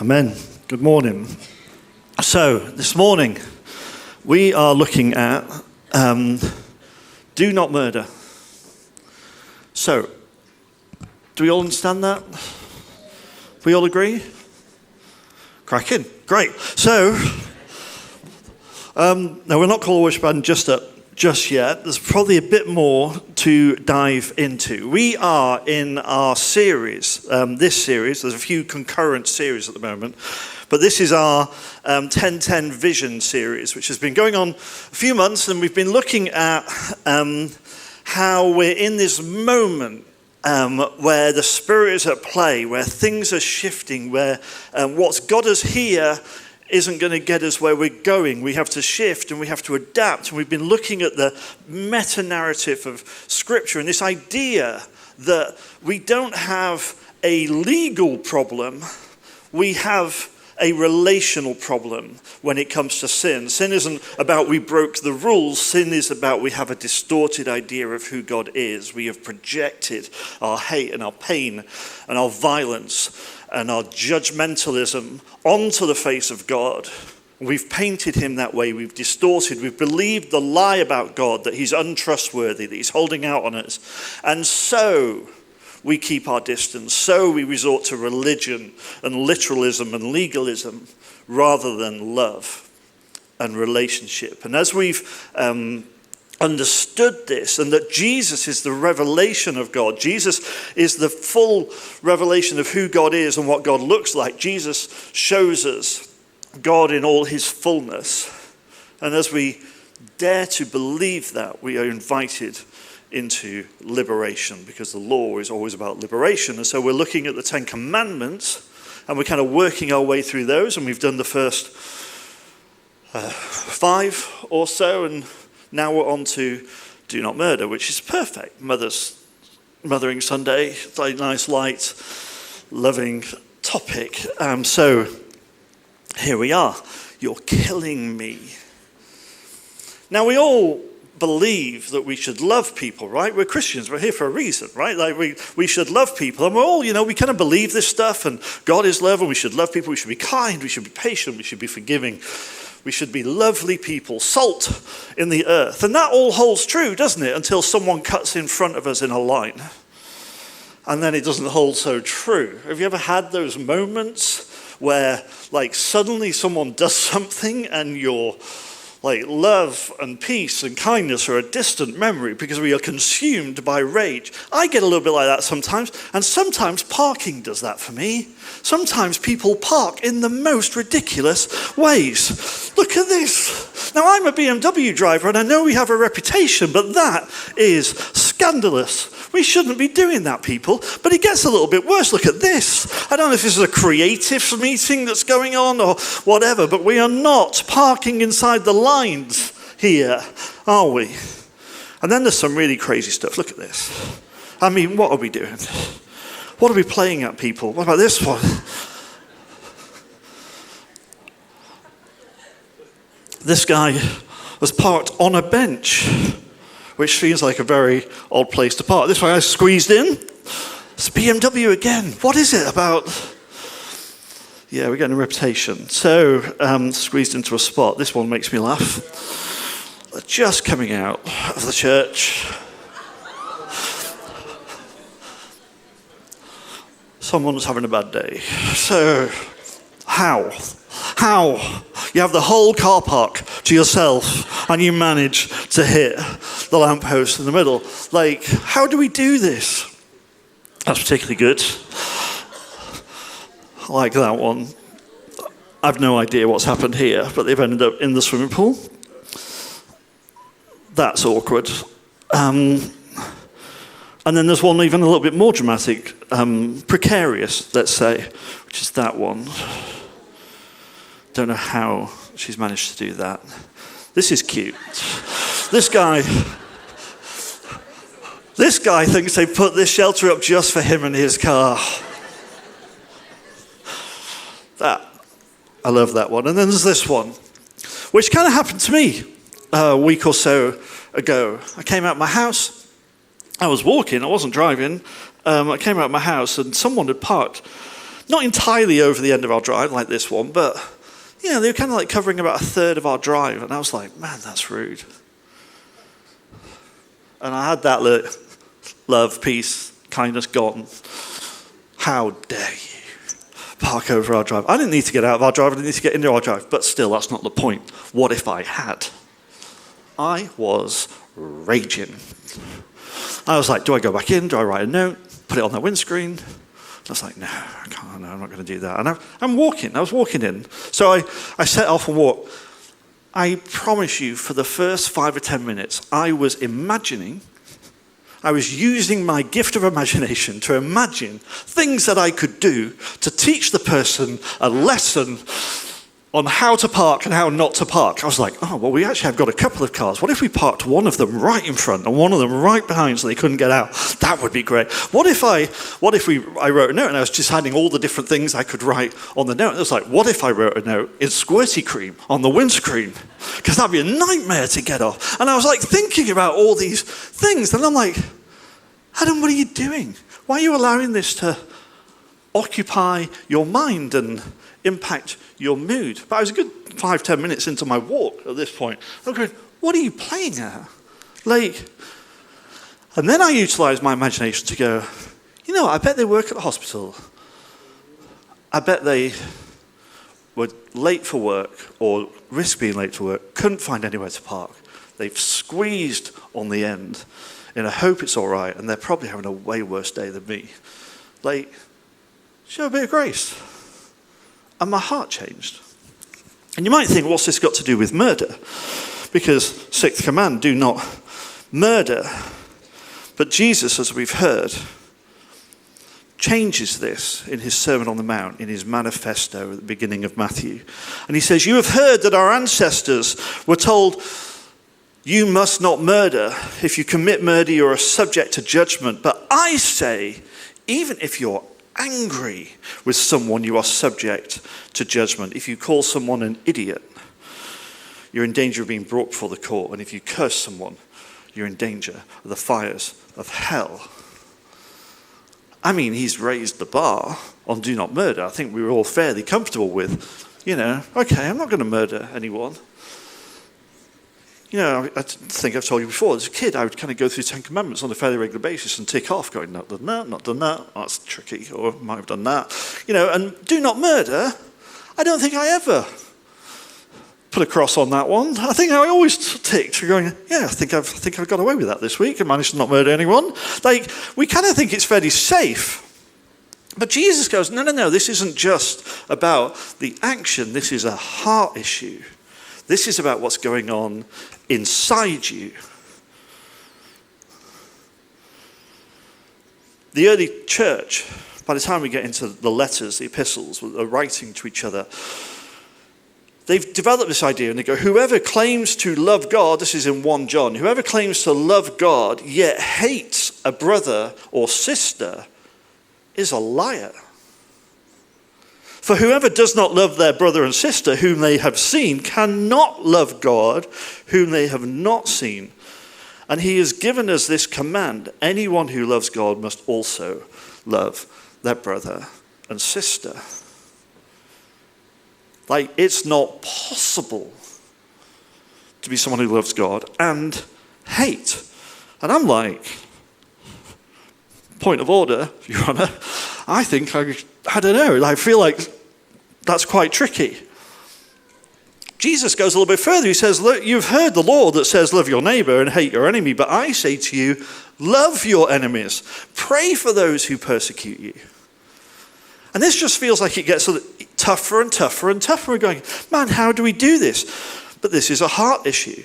Amen. Good morning. So, this morning, we are looking at do not murder. So, do we all understand that? We all agree? Cracking. Great. So, now we're not called a worship band just yet. There's probably a bit more to dive into. We are in our series, this series. There's a few concurrent series at the moment, but this is our 10-10 Vision series, which has been going on a few months, and we've been looking at how we're in this moment where the Spirit is at play, where things are shifting, where what's got us here isn't going to get us where we're going. We have to shift and we have to adapt. And we've been looking at the meta-narrative of Scripture and this idea that we don't have a legal problem, we have a relational problem when it comes to sin. Sin isn't about we broke the rules. Sin is about we have a distorted idea of who God is. We have projected our hate and our pain and our violence and our judgmentalism onto the face of God. We've painted him that way. We've distorted. We've believed the lie about God, that he's untrustworthy, that he's holding out on us. And so we keep our distance. So we resort to religion and literalism and legalism rather than love and relationship. And as we've understood this, and that Jesus is the revelation of God, Jesus is the full revelation of who God is and what God looks like. Jesus shows us God in all his fullness. And as we dare to believe that, we are invited into liberation, because the law is always about liberation. And so we're looking at the 10 Commandments, and we're kind of working our way through those, and we've done the first 5 or so, and now we're on to do not murder, which is perfect. Mothering Sunday, it's a nice, light, loving topic. So here we are. You're killing me. Now we all believe that we should love people, right? We're Christians, we're here for a reason, right? Like we should love people, and we're all, we kind of believe this stuff, and God is love, and we should love people, we should be kind, we should be patient, we should be forgiving, we should be lovely people, salt in the earth. And that all holds true, doesn't it? Until someone cuts in front of us in a line. And then it doesn't hold so true. Have you ever had those moments where suddenly someone does something and you're love and peace and kindness are a distant memory because we are consumed by rage? I get a little bit like that sometimes, and sometimes parking does that for me. Sometimes people park in the most ridiculous ways. Look at this. Now, I'm a BMW driver and I know we have a reputation, but that is scandalous. We shouldn't be doing that, people. But it gets a little bit worse. Look at this. I don't know if this is a creative meeting that's going on or whatever, but we are not parking inside the lines here, are we? And then there's some really crazy stuff. Look at this. I mean, what are we doing? What are we playing at, people? What about this one? This guy was parked on a bench, which feels like a very odd place to park. This one I squeezed in. It's BMW again. What is it about? Yeah, we're getting a reputation. So, squeezed into a spot. This one makes me laugh. They're just coming out of the church. Someone's having a bad day. So, how? You have the whole car park to yourself and you manage to hit the lamppost in the middle. How do we do this? That's particularly good. I like that one. I've no idea what's happened here, but they've ended up in the swimming pool. That's awkward. And then there's one even a little bit more dramatic, precarious, let's say, which is that one. Don't know how she's managed to do that. This is cute. This guy thinks they put this shelter up just for him and his car. I love that one. And then there's this one, which kind of happened to me a week or so ago. I came out of my house. I was walking, I wasn't driving. I came out of my house and someone had parked not entirely over the end of our drive like this one, but they were kind of like covering about a third of our drive. And I was like, man, that's rude. And I had that look, love, peace, kindness gone. How dare you park over our drive? I didn't need to get out of our drive, I didn't need to get into our drive, but still, that's not the point. What if I had? I was raging. I was like, do I go back in? Do I write a note? Put it on the windscreen? I was like, no, I can't, no, I'm not going to do that. And I was walking in. So I set off and walked. I promise you, for the first 5 or 10 minutes, I was using my gift of imagination to imagine things that I could do to teach the person a lesson on how to park and how not to park. I was like, oh, well, we actually have got a couple of cars. What if we parked one of them right in front and one of them right behind so they couldn't get out? That would be great. What if I wrote a note and I was deciding all the different things I could write on the note? And it was like, what if I wrote a note in squirty cream on the windscreen? Because that'd be a nightmare to get off. And I was like thinking about all these things. And I'm like, Adam, what are you doing? Why are you allowing this to occupy your mind and impact your mood? But I was a good 5-10 minutes into my walk at this point. I'm going, what are you playing at? And then I utilised my imagination to go, I bet they work at the hospital. I bet they were late for work or risk being late for work, couldn't find anywhere to park. They've squeezed on the end in a hope it's all right, and they're probably having a way worse day than me. Show a bit of grace. And my heart changed. And you might think, what's this got to do with murder? Because 6th command, do not murder. But Jesus, as we've heard, changes this in his Sermon on the Mount, in his manifesto at the beginning of Matthew. And he says, you have heard that our ancestors were told, you must not murder. If you commit murder, you are subject to judgment. But I say, even if you're angry with someone, you are subject to judgment. If you call someone an idiot, you're in danger of being brought before the court. And if you curse someone, you're in danger of the fires of hell. I mean, he's raised the bar on do not murder. I think we were all fairly comfortable with, okay, I'm not going to murder anyone. I think I've told you before, as a kid, I would kind of go through 10 Commandments on a fairly regular basis and tick off, going, not done that, not done that, oh, that's tricky, or might have done that. And do not murder, I don't think I ever put a cross on that one. I think I always ticked, going, yeah, I think I've got away with that this week and managed to not murder anyone. We kind of think it's fairly safe. But Jesus goes, no, this isn't just about the action, this is a heart issue. This is about what's going on inside you. The early church, by the time we get into the letters, the epistles, the writing to each other, they've developed this idea and they go, whoever claims to love God, this is in 1 John, whoever claims to love God yet hates a brother or sister is a liar. For whoever does not love their brother and sister whom they have seen cannot love God whom they have not seen. And he has given us this command, anyone who loves God must also love their brother and sister. It's not possible to be someone who loves God and hate. And I'm like, point of order, Your Honour, I think, I don't know, I feel like that's quite tricky. Jesus goes a little bit further. He says, look, you've heard the law that says love your neighbour and hate your enemy, but I say to you, love your enemies. Pray for those who persecute you. And this just feels like it gets tougher and tougher and tougher. We're going, man, how do we do this? But this is a heart issue.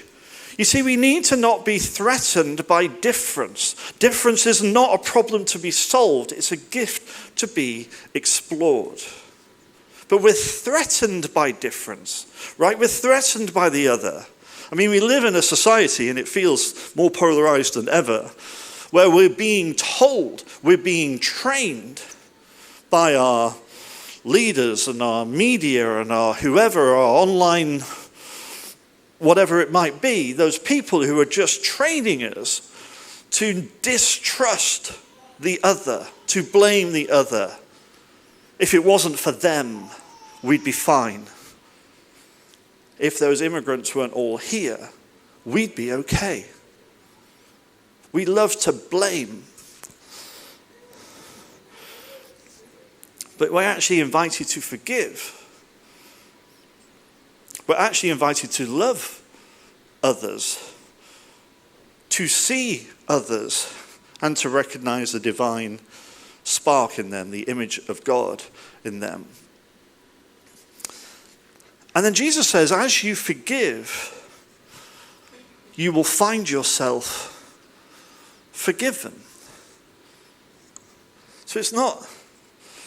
You see, we need to not be threatened by difference. Difference is not a problem to be solved. It's a gift to be explored. But we're threatened by difference, right? We're threatened by the other. I mean, we live in a society, and it feels more polarized than ever, where we're being told, we're being trained by our leaders and our media and our whoever, our online, whatever it might be, those people who are just training us to distrust the other, to blame the other. If it wasn't for them, we'd be fine. If those immigrants weren't all here, we'd be okay. We love to blame. But we're actually invited to forgive. We're actually invited to love others, to see others, and to recognize the divine spark in them, the image of God in them. And then Jesus says, as you forgive, you will find yourself forgiven. So it's not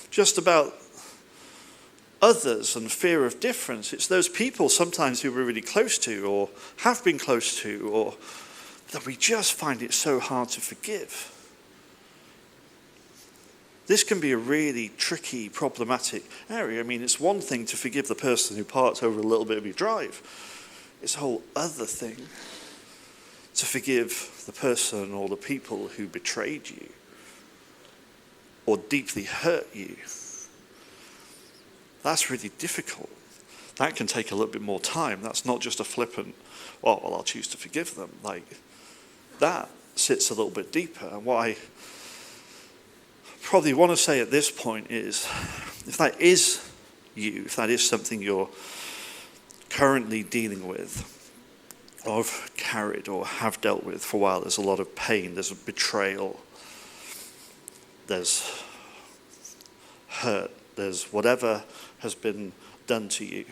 just about others and fear of difference. It's those people sometimes who we're really close to or have been close to, or that we just find it so hard to forgive. This can be a really tricky, problematic area. I mean, it's one thing to forgive the person who parked over a little bit of your drive. It's a whole other thing to forgive the person or the people who betrayed you or deeply hurt you. That's really difficult. That can take a little bit more time. That's not just a flippant, well, I'll choose to forgive them. Like, that sits a little bit deeper. And what I probably want to say at this point is, if that is you, if that is something you're currently dealing with, or have carried or have dealt with for a while, there's a lot of pain, there's a betrayal, there's hurt, there's whatever has been done to you.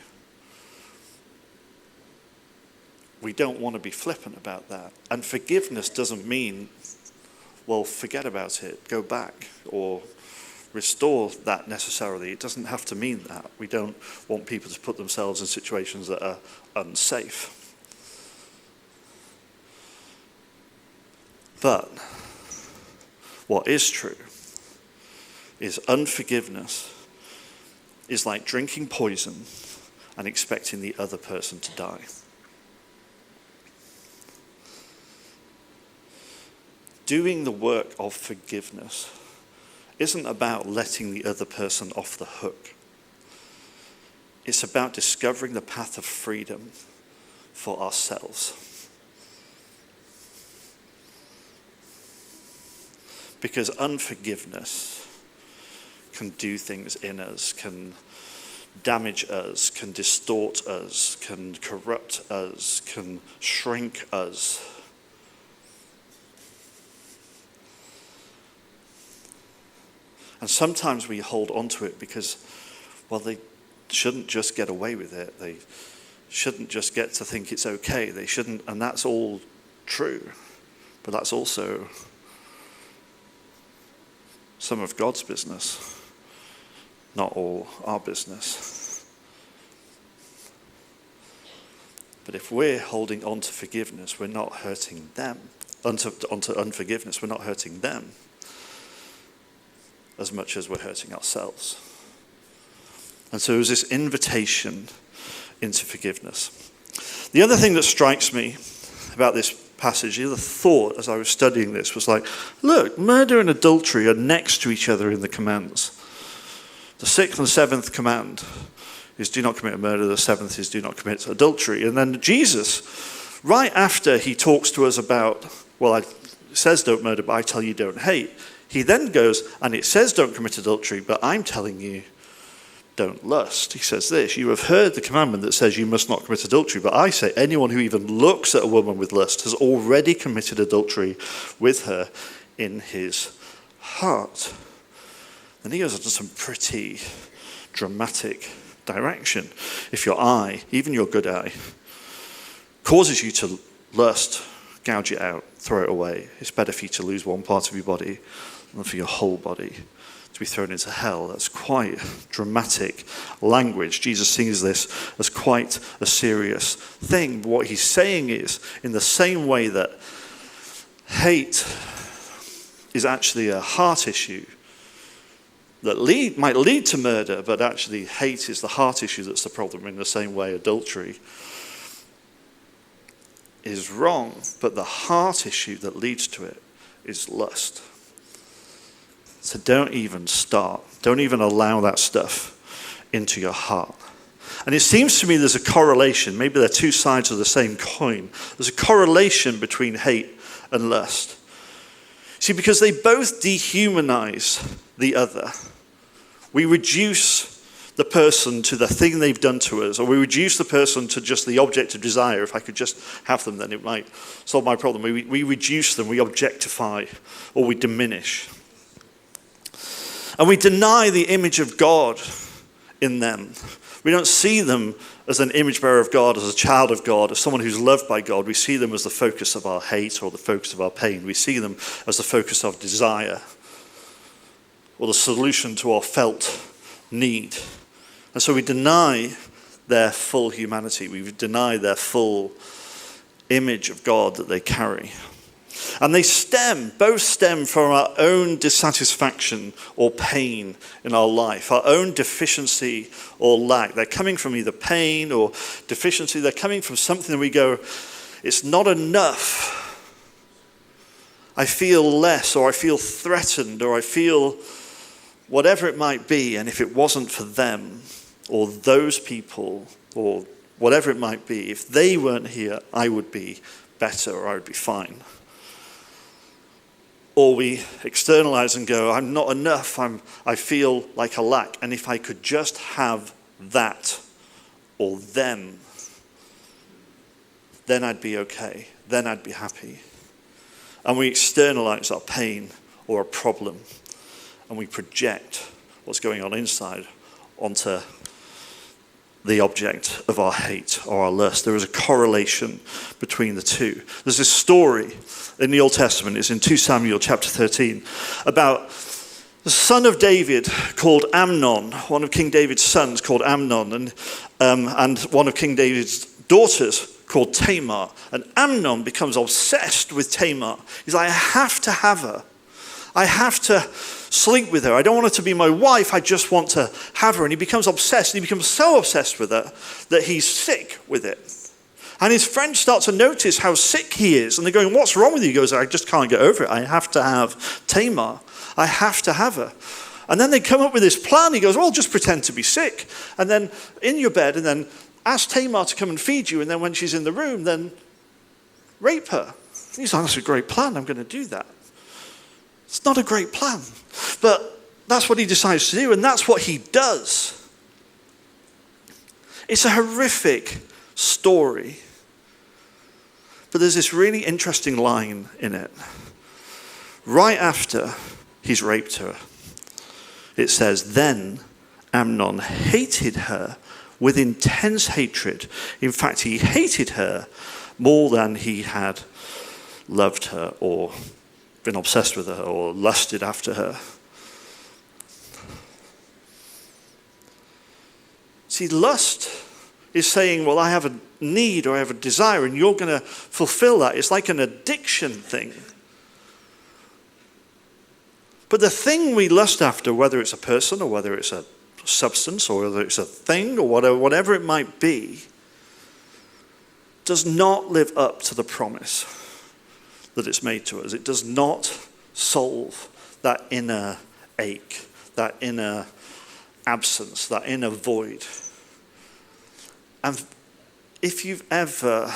We don't want to be flippant about that. And forgiveness doesn't mean, well, forget about it, go back, or restore that necessarily. It doesn't have to mean that. We don't want people to put themselves in situations that are unsafe. But what is true is unforgiveness is like drinking poison and expecting the other person to die. Doing the work of forgiveness isn't about letting the other person off the hook. It's about discovering the path of freedom for ourselves. Because unforgiveness can do things in us, can damage us, can distort us, can corrupt us, can shrink us. And sometimes we hold on to it because, well, they shouldn't just get away with it. They shouldn't just get to think it's okay. They shouldn't, and that's all true. But that's also some of God's business, not all our business. But if we're holding on to forgiveness, we're not hurting them. Onto unforgiveness, we're not hurting them as much as we're hurting ourselves. And so there's this invitation into forgiveness. The other thing that strikes me about this passage, the other thought as I was studying this was like, look, murder and adultery are next to each other in the commands. The 6th and 7th command is do not commit murder. The 7th is do not commit adultery. And then Jesus, right after he talks to us about, well, it says don't murder, but I tell you don't hate. He then goes, and it says don't commit adultery, but I'm telling you don't lust. He says this, you have heard the commandment that says you must not commit adultery, but I say anyone who even looks at a woman with lust has already committed adultery with her in his heart. And he goes into some pretty dramatic direction. If your eye, even your good eye, causes you to lust, gouge it out, throw it away. It's better for you to lose one part of your body than for your whole body to be thrown into hell. That's quite dramatic language. Jesus sees this as quite a serious thing. But what he's saying is, in the same way that hate is actually a heart issue that might lead to murder, but actually hate is the heart issue that's the problem, in the same way adultery is wrong, but the heart issue that leads to it is lust. So don't even start. Don't even allow that stuff into your heart. And it seems to me there's a correlation. Maybe they're two sides of the same coin. There's a correlation between hate and lust. See, because they both dehumanize the other. We reduce the person to the thing they've done to us, or we reduce the person to just the object of desire. If I could just have them, then it might solve my problem. We reduce them, we objectify, or we diminish. And we deny the image of God in them. We don't see them as an image bearer of God, as a child of God, as someone who's loved by God. We see them as the focus of our hate or the focus of our pain. We see them as the focus of desire or the solution to our felt need. And so we deny their full humanity. We deny their full image of God that they carry. And they both stem from our own dissatisfaction or pain in our life, our own deficiency or lack. They're coming from either pain or deficiency. They're coming from something that we go, it's not enough. I feel less, or I feel threatened, or I feel whatever it might be. And if it wasn't for them or those people or whatever it might be, if they weren't here, I would be better or I would be fine. Or we externalize and go, I'm not enough, I feel like a lack. And if I could just have that or them, then I'd be okay. Then I'd be happy. And we externalize our pain or a problem. And we project what's going on inside onto the object of our hate or our lust. There is a correlation between the two. There's this story in the Old Testament, it's in 2 Samuel chapter 13, about the son of David called Amnon, one of King David's sons called Amnon, and one of King David's daughters called Tamar. And Amnon becomes obsessed with Tamar. He's like, I have to have her. I have to sleep with her. I don't want her to be my wife. I just want to have her. And he becomes obsessed. And he becomes so obsessed with her that he's sick with it. And his friends start to notice how sick he is. And they're going, what's wrong with you? He goes, I just can't get over it. I have to have Tamar. I have to have her. And then they come up with this plan. He goes, well, just pretend to be sick. And then in your bed, and then ask Tamar to come and feed you. And then when she's in the room, then rape her. He's like, that's a great plan. I'm going to do that. It's not a great plan. But that's what he decides to do. And that's what he does. It's a horrific story. But there's this really interesting line in it. Right after he's raped her, it says, then Amnon hated her with intense hatred. In fact, he hated her more than he had loved her or been obsessed with her or lusted after her. See, lust is saying, well, I have a need or I have a desire and you're going to fulfill that. It's like an addiction thing. But the thing we lust after, whether it's a person or whether it's a substance or whether it's a thing or whatever it might be, does not live up to the promise that it's made to us. It does not solve that inner ache, that inner absence, that inner void. And if you've ever,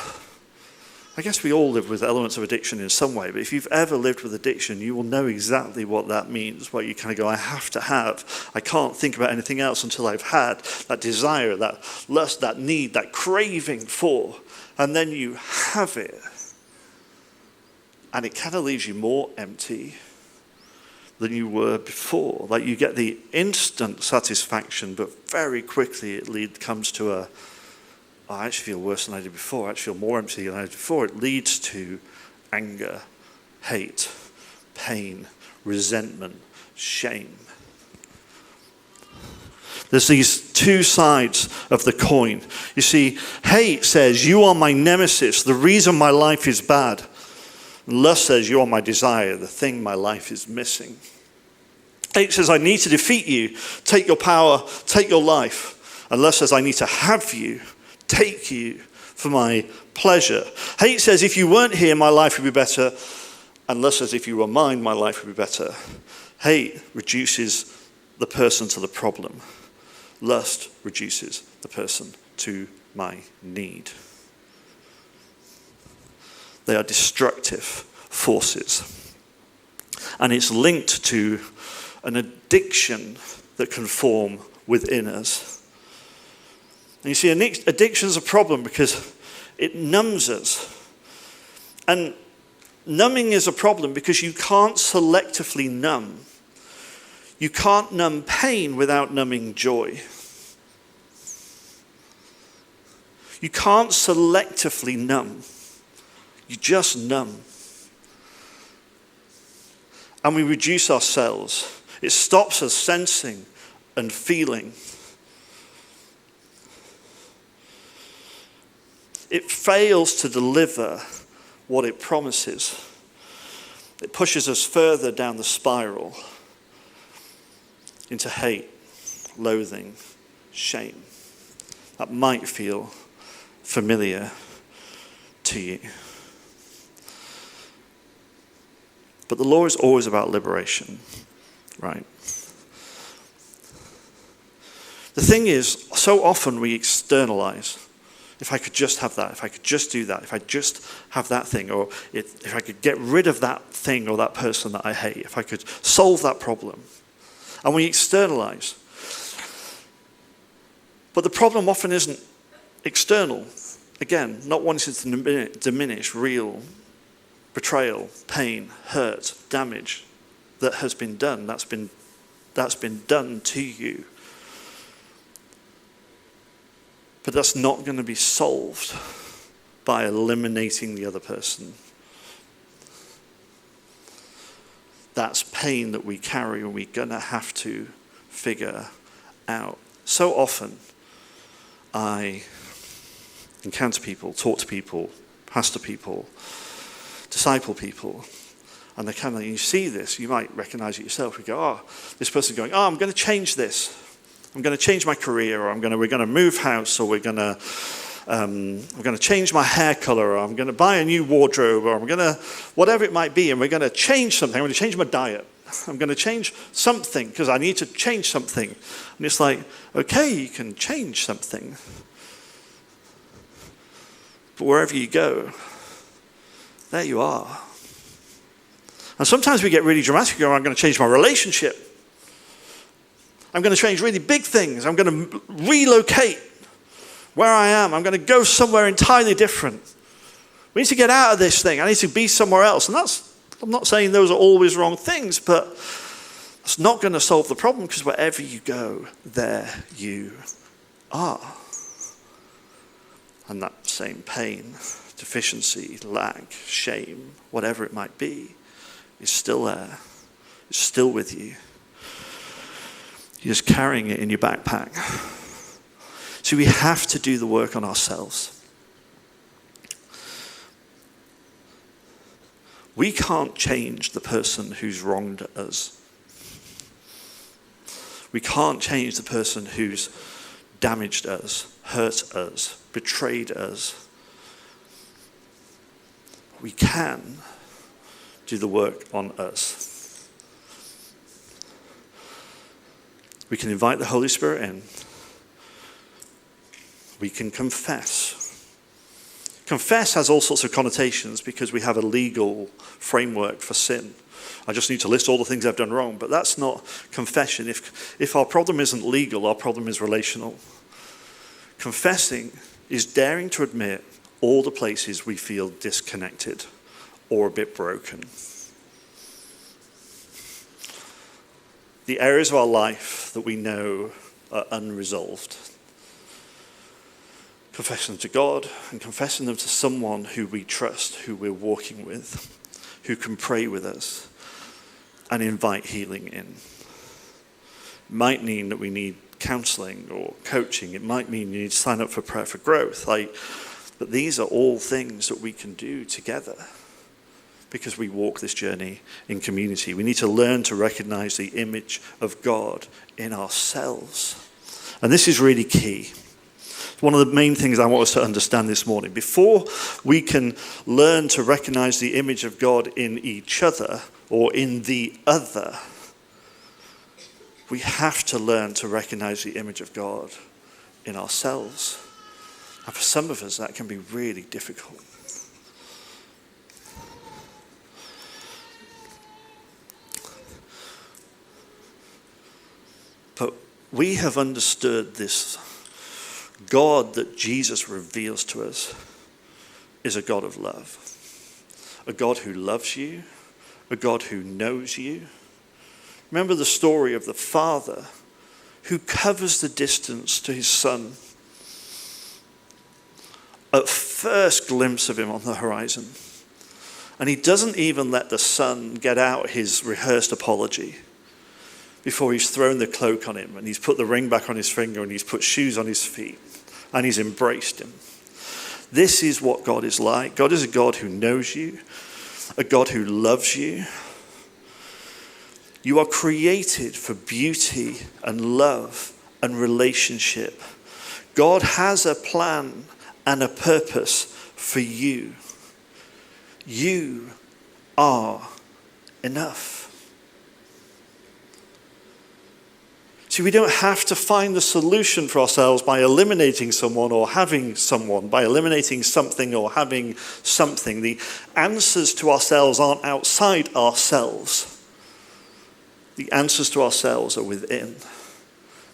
I guess we all live with elements of addiction in some way, but if you've ever lived with addiction, you will know exactly what that means, where you kind of go, I have to have, I can't think about anything else until I've had that desire, that lust, that need, that craving for, and then you have it. And it kind of leaves you more empty than you were before. Like you get the instant satisfaction, but very quickly it comes to I actually feel worse than I did before. I actually feel more empty than I did before. It leads to anger, hate, pain, resentment, shame. There's these two sides of the coin. You see, hate says, you are my nemesis, the reason my life is bad. And lust says, you are my desire, the thing my life is missing. Hate says, I need to defeat you, take your power, take your life. And lust says, I need to have you, take you for my pleasure. Hate says, if you weren't here, my life would be better. And lust says, if you were mine, my life would be better. Hate reduces the person to the problem. Lust reduces the person to my need. They are destructive forces. And it's linked to an addiction that can form within us. And you see, addiction is a problem because it numbs us. And numbing is a problem because you can't selectively numb. You can't numb pain without numbing joy. You can't selectively numb. You just numb. And we reduce ourselves. It stops us sensing and feeling. It fails to deliver what it promises. It pushes us further down the spiral into hate, loathing, shame. That might feel familiar to you. But the law is always about liberation, right? The thing is, so often we externalize. If I could just have that, if I could just do that, if I just have that thing, or if I could get rid of that thing or that person that I hate, if I could solve that problem. And we externalize. But the problem often isn't external. Again, not wanting to diminish real betrayal, pain, hurt, damage that has been done, that's been done to you. But that's not going to be solved by eliminating the other person. That's pain that we carry and we're going to have to figure out. So often, I encounter people, talk to people, pastor people, disciple people, and they kind of, you see this, you might recognize it yourself. You go, this person's going, I'm going to change this. I'm going to change my career, or we're going to move house, or I'm going to change my hair color, or I'm going to buy a new wardrobe, or I'm going to, whatever it might be, and we're going to change something. I'm going to change my diet. I'm going to change something because I need to change something. And it's like, okay, you can change something. But wherever you go, there you are. And sometimes we get really dramatic. I'm going to change my relationship. I'm going to change really big things. I'm going to relocate where I am. I'm going to go somewhere entirely different. We need to get out of this thing. I need to be somewhere else. And I'm not saying those are always wrong things, but it's not going to solve the problem because wherever you go, there you are. And that same pain, deficiency, lack, shame, whatever it might be, is still there. It's still with you. You're just carrying it in your backpack. So we have to do the work on ourselves. We can't change the person who's wronged us. We can't change the person who's damaged us, hurt us, betrayed us. We can do the work on us. We can invite the Holy Spirit in. We can confess. Confess has all sorts of connotations because we have a legal framework for sin. I just need to list all the things I've done wrong, but that's not confession. If our problem isn't legal, our problem is relational. Confessing is daring to admit all the places we feel disconnected or a bit broken. The areas of our life that we know are unresolved. Confessing them to God and confessing them to someone who we trust, who we're walking with, who can pray with us and invite healing in. It might mean that we need counseling or coaching. It might mean you need to sign up for Prayer for Growth. But these are all things that we can do together because we walk this journey in community. We need to learn to recognize the image of God in ourselves. And this is really key. One of the main things I want us to understand this morning. Before we can learn to recognize the image of God in each other or in the other, we have to learn to recognize the image of God in ourselves. And for some of us, that can be really difficult. But we have understood this God that Jesus reveals to us is a God of love. A God who loves you, a God who knows you. Remember the story of the Father who covers the distance to his Son. At first glimpse of him on the horizon. And he doesn't even let the Son get out his rehearsed apology before he's thrown the cloak on him and he's put the ring back on his finger and he's put shoes on his feet and he's embraced him. This is what God is like. God is a God who knows you, a God who loves you. You are created for beauty and love and relationship. God has a plan and a purpose for you. You are enough. See, we don't have to find the solution for ourselves by eliminating someone or having someone, by eliminating something or having something. The answers to ourselves aren't outside ourselves. The answers to ourselves are within,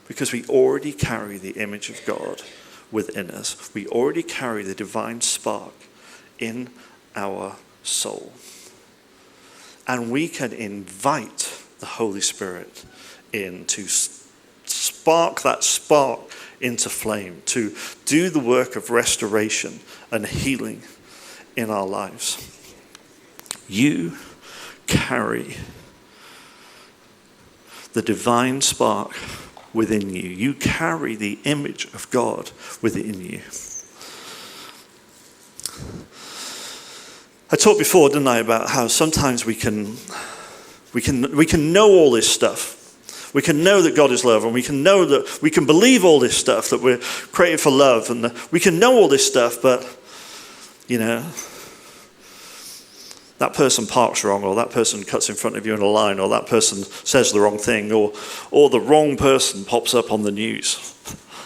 because we already carry the image of God within us. We already carry the divine spark in our soul. And we can invite the Holy Spirit in to spark that spark into flame, to do the work of restoration and healing in our lives. You carry the divine spark within you. You carry the image of God within you. I talked before, didn't I, about how sometimes we can know all this stuff. We can know that God is love, and we can know that we can believe all this stuff, that we're created for love, and we can know all this stuff, but, you know, that person parks wrong, or that person cuts in front of you in a line, or that person says the wrong thing, or the wrong person pops up on the news.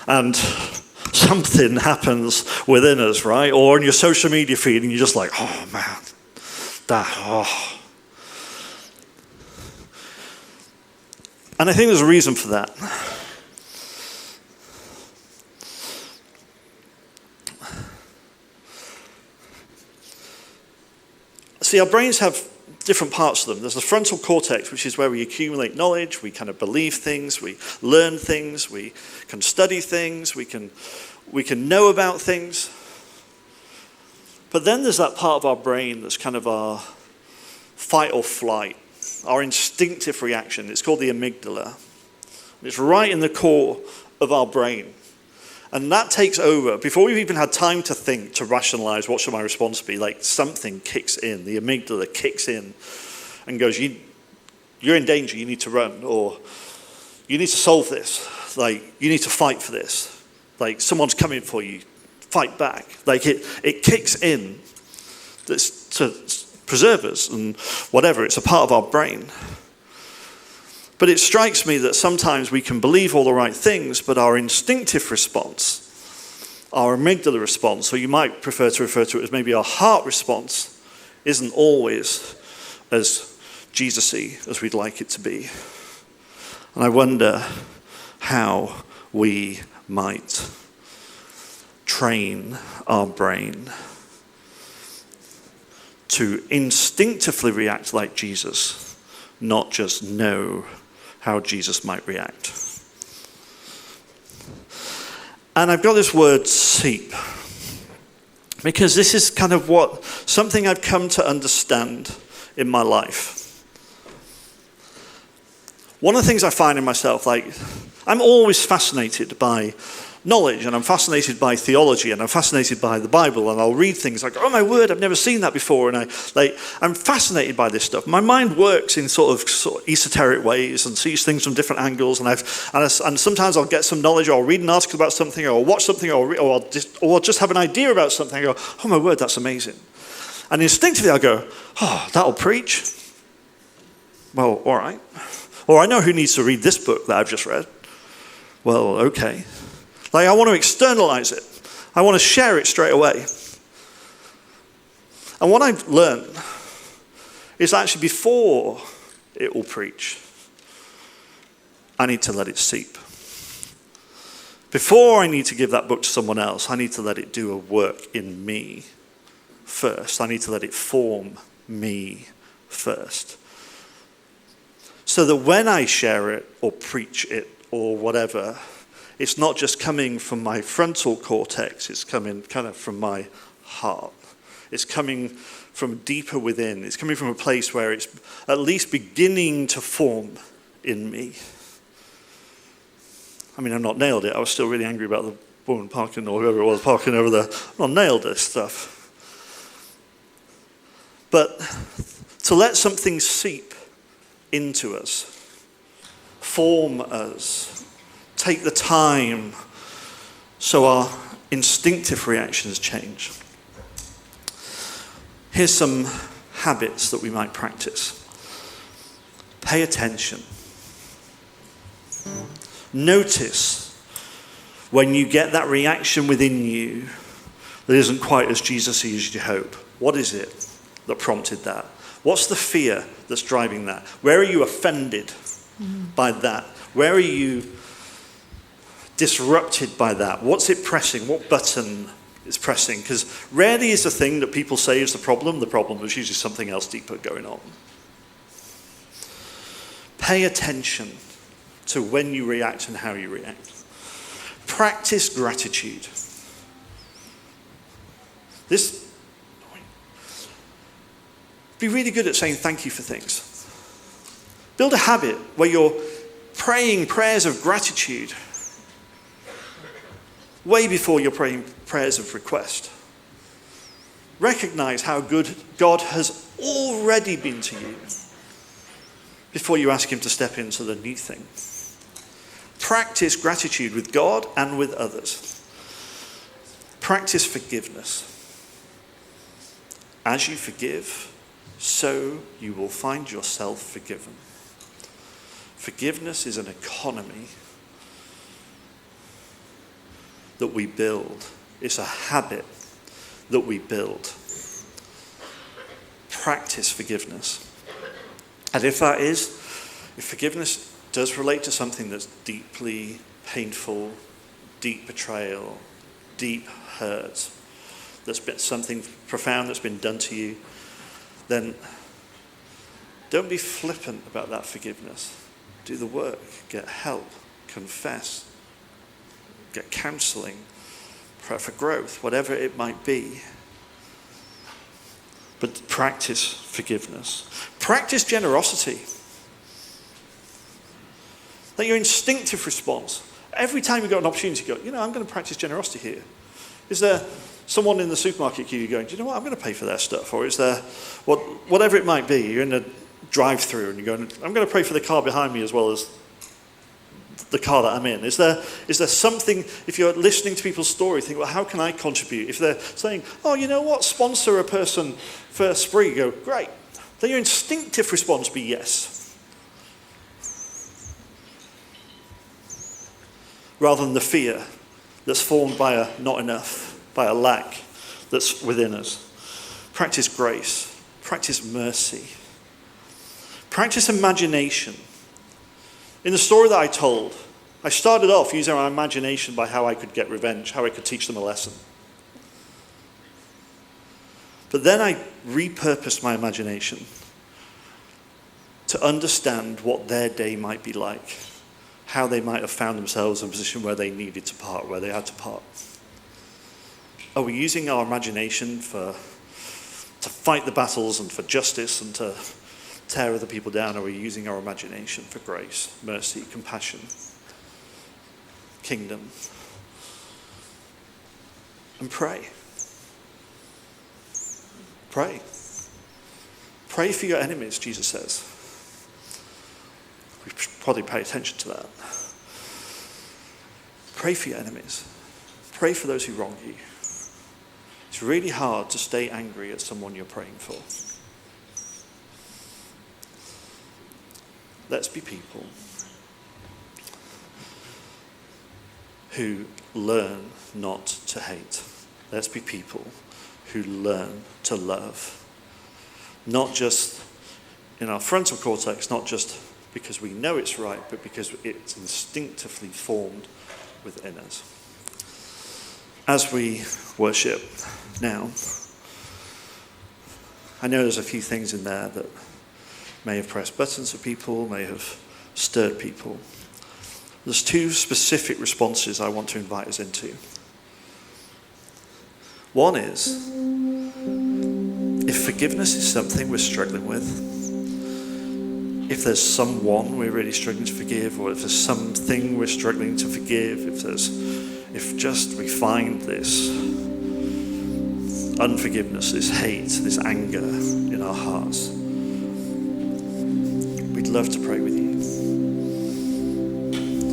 And something happens within us, right? Or on your social media feed, and you're just like, oh man, And I think there's a reason for that. See, our brains have different parts of them. There's the frontal cortex, which is where we accumulate knowledge, we kind of believe things, we learn things, we can study things, we can know about things. But then there's that part of our brain that's kind of our fight or flight, our instinctive reaction. It's called the amygdala. It's right in the core of our brain. And that takes over. Before we've even had time to think, to rationalize, what should my response be? Like, something kicks in. The amygdala kicks in and goes, you're in danger, you need to run. Or you need to solve this. Like, you need to fight for this. Like, someone's coming for you. Fight back. Like, it kicks in to preserve us and whatever. It's a part of our brain. But it strikes me that sometimes we can believe all the right things, but our instinctive response, our amygdala response, or you might prefer to refer to it as maybe our heart response, isn't always as Jesus-y as we'd like it to be. And I wonder how we might train our brain to instinctively react like Jesus, not just know how Jesus might react. And I've got this word seep, because this is kind of something I've come to understand in my life. One of the things I find in myself, like, I'm always fascinated by knowledge, and I'm fascinated by theology, and I'm fascinated by the Bible, and I'll read things like, oh my word, I've never seen that before, and I'm fascinated by this stuff. My mind works in sort of esoteric ways and sees things from different angles, and sometimes I'll get some knowledge, or I'll read an article about something, or I'll watch something, or I'll just have an idea about something. I go, oh my word, that's amazing. And instinctively I'll go, oh, that'll preach. Well, all right. Or I know who needs to read this book that I've just read. Well, okay. Like, I want to externalize it. I want to share it straight away. And what I've learned is actually before it will preach, I need to let it seep. Before I need to give that book to someone else, I need to let it do a work in me first. I need to let it form me first. So that when I share it or preach it or whatever, it's not just coming from my frontal cortex, it's coming kind of from my heart. It's coming from deeper within. It's coming from a place where it's at least beginning to form in me. I mean, I've not nailed it. I was still really angry about the woman parking, or whoever it was parking over there. I've not nailed this stuff. But to let something seep into us, form us, take the time so our instinctive reactions change. Here's some habits that we might practice. Pay attention. Notice when you get that reaction within you that isn't quite as Jesus-y as you hope. What is it that prompted that? What's the fear that's driving that? Where are you offended by that? Where are you disrupted by that? What's it pressing? What button is pressing? Because rarely is the thing that people say is the problem. The problem is usually something else deeper going on. Pay attention to when you react and how you react. Practice gratitude. Be really good at saying thank you for things. Build a habit where you're praying prayers of gratitude way before you're praying prayers of request. Recognize how good God has already been to you before you ask him to step into the new thing. Practice gratitude with God and with others. Practice forgiveness. As you forgive, so you will find yourself forgiven. Forgiveness is an economy that we build. It's a habit that we build. Practice forgiveness. And if forgiveness does relate to something that's deeply painful, deep betrayal, deep hurt, that's been something profound that's been done to you, then don't be flippant about that forgiveness. Do the work, get help, confess, get counseling, pray for growth, whatever it might be. But practice forgiveness. Practice generosity. That your instinctive response, every time you've got an opportunity, you go, I'm going to practice generosity here. Is there someone in the supermarket queue going, do you know what, I'm going to pay for their stuff? Or is there, whatever it might be, you're in a drive-through and you're going, I'm going to pray for the car behind me as well as the car that I'm in. Is there something, if you're listening to people's story, think, well, how can I contribute? If they're saying, oh, you know what, sponsor a person for a spree, you go, great. Then your instinctive response be yes. Rather than the fear that's formed by a not enough, by a lack that's within us. Practice grace. Practice mercy. Practice imagination. In the story that I told, I started off using my imagination by how I could get revenge, how I could teach them a lesson. But then I repurposed my imagination to understand what their day might be like, how they might have found themselves in a position where they needed to part, where they had to part. Are we using our imagination to fight the battles and for justice and to tear other people down? Or are we using our imagination for grace, mercy, compassion, kingdom? And pray. Pray. Pray for your enemies, Jesus says. We should probably pay attention to that. Pray for your enemies. Pray for those who wrong you. It's really hard to stay angry at someone you're praying for. Let's be people who learn not to hate. Let's be people who learn to love. Not just in our frontal cortex, not just because we know it's right, but because it's instinctively formed within us. As we worship now, I know there's a few things in there that may have pressed buttons for people, may have stirred people. There's two specific responses I want to invite us into. One is, if forgiveness is something we're struggling with, if there's someone we're really struggling to forgive, or if there's something we're struggling to forgive, if just we find this unforgiveness, this hate, this anger in our hearts, we'd love to pray with you.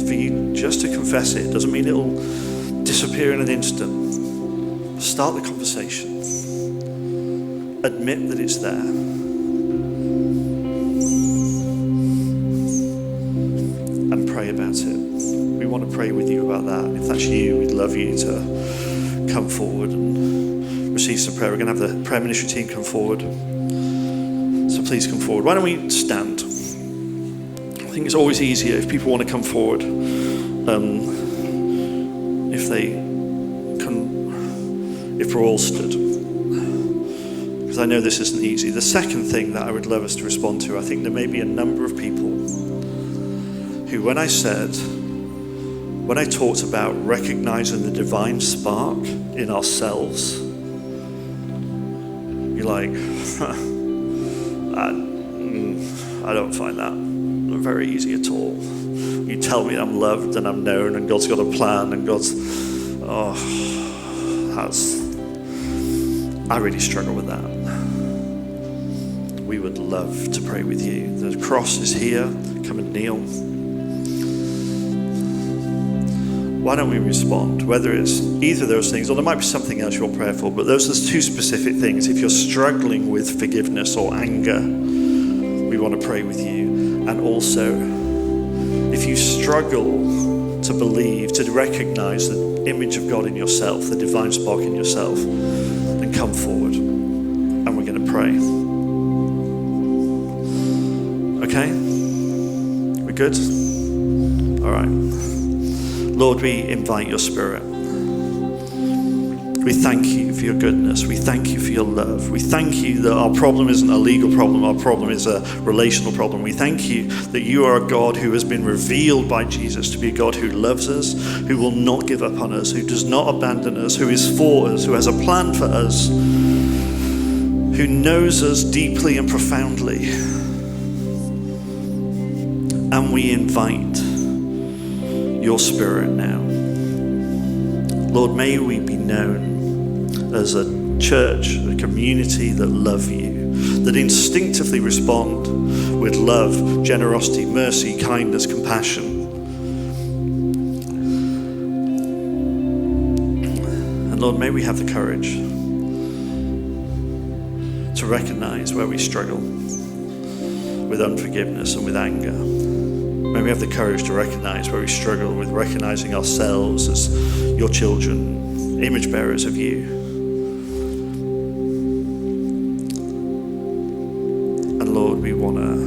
For you just to confess it doesn't mean it'll disappear in an instant. Start the conversation. Admit that it's there. And pray about it. We want to pray with you about that. If that's you, we'd love you to come forward and receive some prayer. We're going to have the prayer ministry team come forward. So please come forward. Why don't we stand? I think it's always easier if people want to come forward. If we're all stood. Because I know this isn't easy. The second thing that I would love us to respond to, I think there may be a number of people who, when I talked about recognizing the divine spark in ourselves, you're like, I don't find that very easy at all. You tell me I'm loved and I'm known and God's got a plan and I really struggle with that. We would love to pray with you. The cross is here. Come and kneel. Why don't we respond? Whether it's either of those things, or there might be something else you'll pray for, but those are two specific things. If you're struggling with forgiveness or anger, we want to pray with you. And also, if you struggle to believe, to recognize the image of God in yourself, the divine spark in yourself, then come forward and we're going to pray. Okay? We good? All right. Lord, we invite your Spirit. We thank you for your goodness. We thank you for your love. We thank you that our problem isn't a legal problem. Our problem is a relational problem. We thank you that you are a God who has been revealed by Jesus to be a God who loves us, who will not give up on us, who does not abandon us, who is for us, who has a plan for us, who knows us deeply and profoundly. And we invite your Spirit now. Lord, may we be known as a church, a community that love you, that instinctively respond with love, generosity, mercy, kindness, compassion. And Lord, may we have the courage to recognize where we struggle with unforgiveness and with anger. May we have the courage to recognize where we struggle with recognizing ourselves as your children, image bearers of you. And Lord, we want to